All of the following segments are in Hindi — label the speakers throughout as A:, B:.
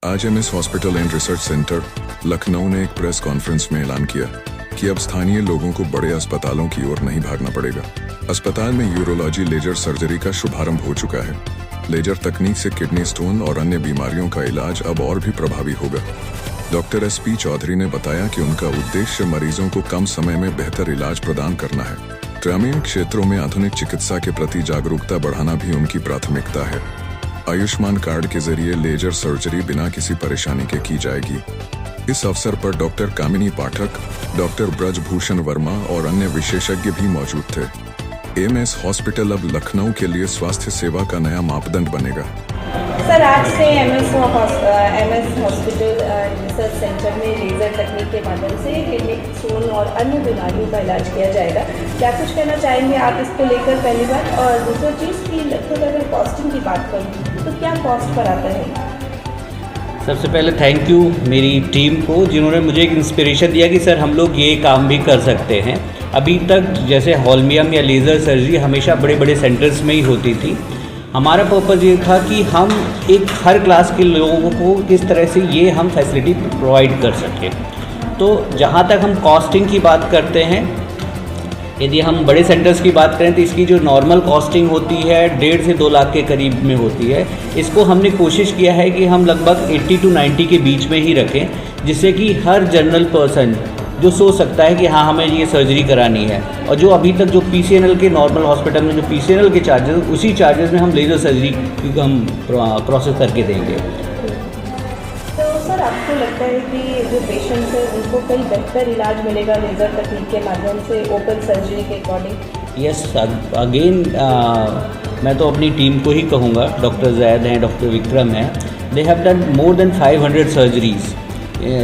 A: आज MS hospital and research centre Lucknow ने एक प्रेस कॉन्फ्रेंस में ऐलान किया कि अब स्थानीय लोगों को बड़े अस्पतालों की ओर नहीं भागना पड़ेगा। अस्पताल में यूरोलॉजी लेजर सर्जरी का शुभारंभ हो चुका है। लेजर तकनीक से किडनी स्टोन और अन्य बीमारियों का इलाज अब और भी प्रभावी होगा। डॉक्टर SP चौधरी ने बताया कि उनका उद्देश्य मरीजों को कम समय में बेहतर इलाज प्रदान करना है। ग्रामीण क्षेत्रों में आधुनिक चिकित्सा के प्रति जागरूकता बढ़ाना भी उनकी प्राथमिकता है। आयुष्मान कार्ड के जरिए लेजर सर्जरी बिना किसी परेशानी के की जाएगी। इस अवसर पर डॉक्टर कामिनी पाठक, डॉक्टर ब्रजभूषण वर्मा और अन्य विशेषज्ञ भी मौजूद थे। एमएस हॉस्पिटल अब लखनऊ के लिए स्वास्थ्य सेवा का नया मापदंड बनेगा।
B: सर, आज से एमएस हॉस्पिटल रिसर्च सेंटर में लेजर तकनीक के माध्यम से किडनी स्टोन और अन्य बीमारियों का इलाज किया जाएगा। क्या कुछ कहना चाहेंगे आप इसको लेकर पहली बार? और दूसरी चीज़ की लगभग अगर कॉस्टिंग की बात करूँ तो क्या कॉस्ट पर आता है?
C: सबसे पहले थैंक यू मेरी टीम को, जिन्होंने मुझे एक इंस्पिरेशन दिया कि सर हम लोग ये काम भी कर सकते हैं। अभी तक जैसे हॉलमियम या लेज़र सर्जरी हमेशा बड़े बड़े सेंटर्स में ही होती थी। हमारा पर्पज़ ये था कि हम एक हर क्लास के लोगों को किस तरह से ये हम फैसिलिटी प्रोवाइड कर सकें। तो जहाँ तक हम कॉस्टिंग की बात करते हैं, यदि हम बड़े सेंटर्स की बात करें तो इसकी जो नॉर्मल कॉस्टिंग होती है 1.5 से 2 लाख के करीब में होती है। इसको हमने कोशिश किया है कि हम लगभग 80 to 90 के बीच में ही रखें, जिससे कि हर जनरल पर्सन जो सोच सकता है कि हाँ हमें ये सर्जरी करानी है, और जो अभी तक जो PCNL के नॉर्मल हॉस्पिटल में जो PCNL के चार्जेस, उसी चार्जेस में हम लेज़र सर्जरी की हम प्रोसेस करके देंगे।
B: तो सर, आपको लगता है कि जो पेशेंट्स हैं उनको कई बेहतर इलाज मिलेगा लेज़र तकनीक के माध्यम से ओपन सर्जरी के अकॉर्डिंग?
C: यस, अगेन मैं तो अपनी टीम को ही कहूँगा, डॉक्टर जैद हैं, डॉक्टर विक्रम हैं, they have done more than 500 surgeries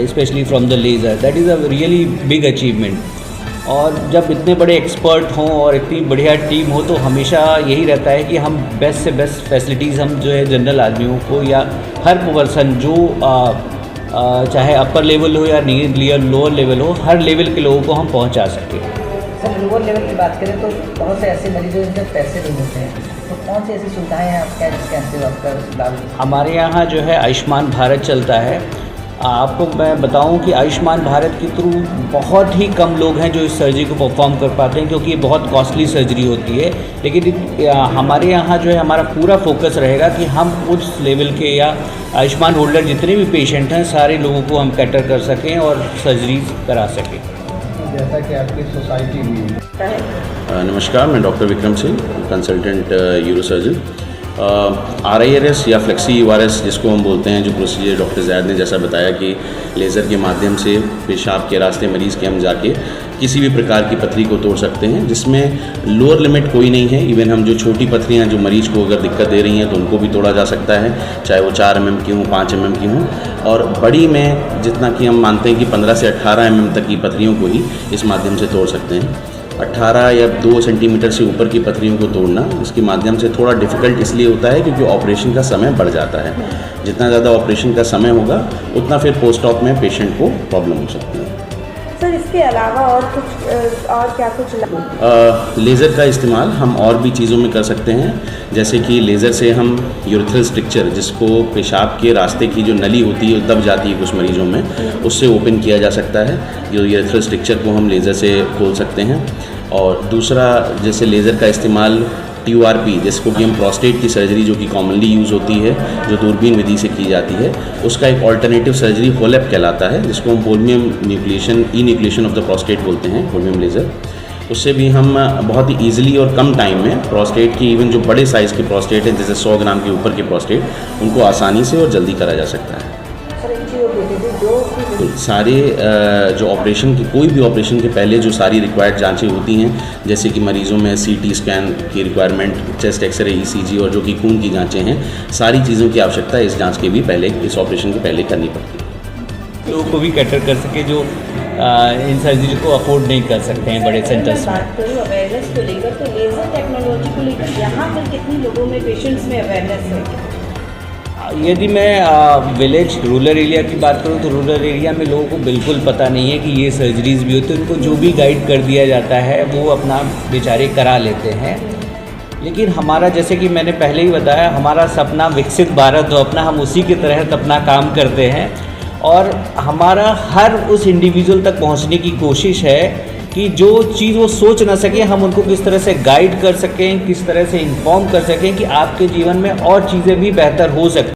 C: specially from the laser. That is a really big achievement. और जब इतने बड़े एक्सपर्ट हों और इतनी बढ़िया टीम हो तो हमेशा यही रहता है कि हम बेस्ट से बेस्ट फैसिलिटीज़ हम जो है जनरल आदमियों को या हर पर्सन जो चाहे अपर लेवल हो या लोअर लेवल हो, हर लेवल के लोगों को हम पहुंचा सकें।
D: सर, लोअर लेवल की बात करें तो बहुत से ऐसे मरीज हैं जिनके पैसे नहीं होते हैं, तो कौन सी ऐसी सुविधाएँ हैं आपके जिसके अंतर्गत आपका लाभ?
C: हमारे यहाँ जो है आयुष्मान भारत चलता है। आपको मैं बताऊं कि आयुष्मान भारत के थ्रू बहुत ही कम लोग हैं जो इस सर्जरी को परफॉर्म कर पाते हैं, क्योंकि ये बहुत कॉस्टली सर्जरी होती है। लेकिन हमारे यहाँ जो है हमारा पूरा फोकस रहेगा कि हम उस लेवल के या आयुष्मान होल्डर जितने भी पेशेंट हैं सारे लोगों को हम कैटर कर सकें और सर्जरी करा सकें।
E: जैसा कि आपकी सोसाइटी भी है।
F: नमस्कार, मैं doctor Vikram Singh, consultant urosurgeon. RIRS या फ्लेक्सी URS जिसको हम बोलते हैं, जो प्रोसीजर डॉक्टर जैद ने जैसा बताया कि लेज़र के माध्यम से पेशाब के रास्ते मरीज़ के हम जाके किसी भी प्रकार की पथरी को तोड़ सकते हैं, जिसमें लोअर लिमिट कोई नहीं है। इवन हम जो छोटी पथरियाँ जो मरीज़ को अगर दिक्कत दे रही हैं तो उनको भी तोड़ा जा सकता है, चाहे वो 4 mm की हों, 5 mm की हों। और बड़ी में जितना कि हम मानते हैं कि 15 से 18 mm तक की पथरियों को ही इस माध्यम से तोड़ सकते हैं। 18 या 2 सेंटीमीटर से ऊपर की पथरियों को तोड़ना इसके माध्यम से थोड़ा डिफ़िकल्ट इसलिए होता है क्योंकि ऑपरेशन का समय बढ़ जाता है। जितना ज़्यादा ऑपरेशन का समय होगा उतना फिर पोस्ट ऑप में पेशेंट को प्रॉब्लम हो सकती है।
B: सर, इसके अलावा और क्या कुछ
F: लेज़र का इस्तेमाल हम और भी चीज़ों में कर सकते हैं, जैसे कि लेज़र से हम यूरेथ्रल स्ट्रक्चर, जिसको पेशाब के रास्ते की जो नली होती है दब जाती है कुछ मरीज़ों में, उससे ओपन किया जा सकता है। जो यूरेथ्रल स्ट्रक्चर को हम लेज़र से खोल सकते हैं। और दूसरा, जैसे लेज़र का इस्तेमाल TURP, जिसको कि हम प्रोस्टेट की सर्जरी जो कि कॉमनली यूज़ होती है, जो दूरबीन विधि से की जाती है, उसका एक ऑल्टरनेटिव सर्जरी होलेप कहलाता है, जिसको हम holmium nucleation of the prostate बोलते हैं, होल्मियम लेज़र। उससे भी हम बहुत ही ईजिली और कम टाइम में प्रोस्टेट की, इवन जो बड़े साइज़ के प्रोस्टेट हैं जैसे 100 ग्राम के ऊपर के प्रोस्टेट, उनको आसानी से और जल्दी करा जा सकता है। सारे जो ऑपरेशन की, कोई भी ऑपरेशन के पहले जो सारी रिक्वायर्ड जांचें होती हैं, जैसे कि मरीज़ों में CT स्कैन की रिक्वायरमेंट, चेस्ट एक्सरे, ECG और जो कि खून की जांचें हैं, सारी चीज़ों की आवश्यकता इस जांच के भी पहले, इस ऑपरेशन के पहले करनी पड़ती है।
C: लोगों को भी कैटर कर सके जो इन सर्जरी को अफोर्ड नहीं कर सकते हैं बड़े सेंटर्स में।
B: बात करूँ अवेयरनेस को लेकर, तो लेज़र टेक्नोलॉजी को लेकर यहाँ पर कितनी लोगों में, पेशेंट्स में अवेयरनेस है?
C: यदि मैं विलेज रूरल एरिया की बात करूं तो रूरल एरिया में लोगों को बिल्कुल पता नहीं है कि ये सर्जरीज़ भी होती है। उनको जो भी गाइड कर दिया जाता है वो अपना बेचारे करा लेते हैं। लेकिन हमारा, जैसे कि मैंने पहले ही बताया, हमारा सपना विकसित भारत हो अपना, हम उसी के तहत अपना काम करते हैं और हमारा हर उस इंडिविजुअल तक पहुंचने की कोशिश है कि जो चीज़ वो सोच ना सके हम उनको किस तरह से गाइड कर सकें, किस तरह से इन्फॉर्म कर सकें कि आपके जीवन में और चीज़ें भी बेहतर हो सकती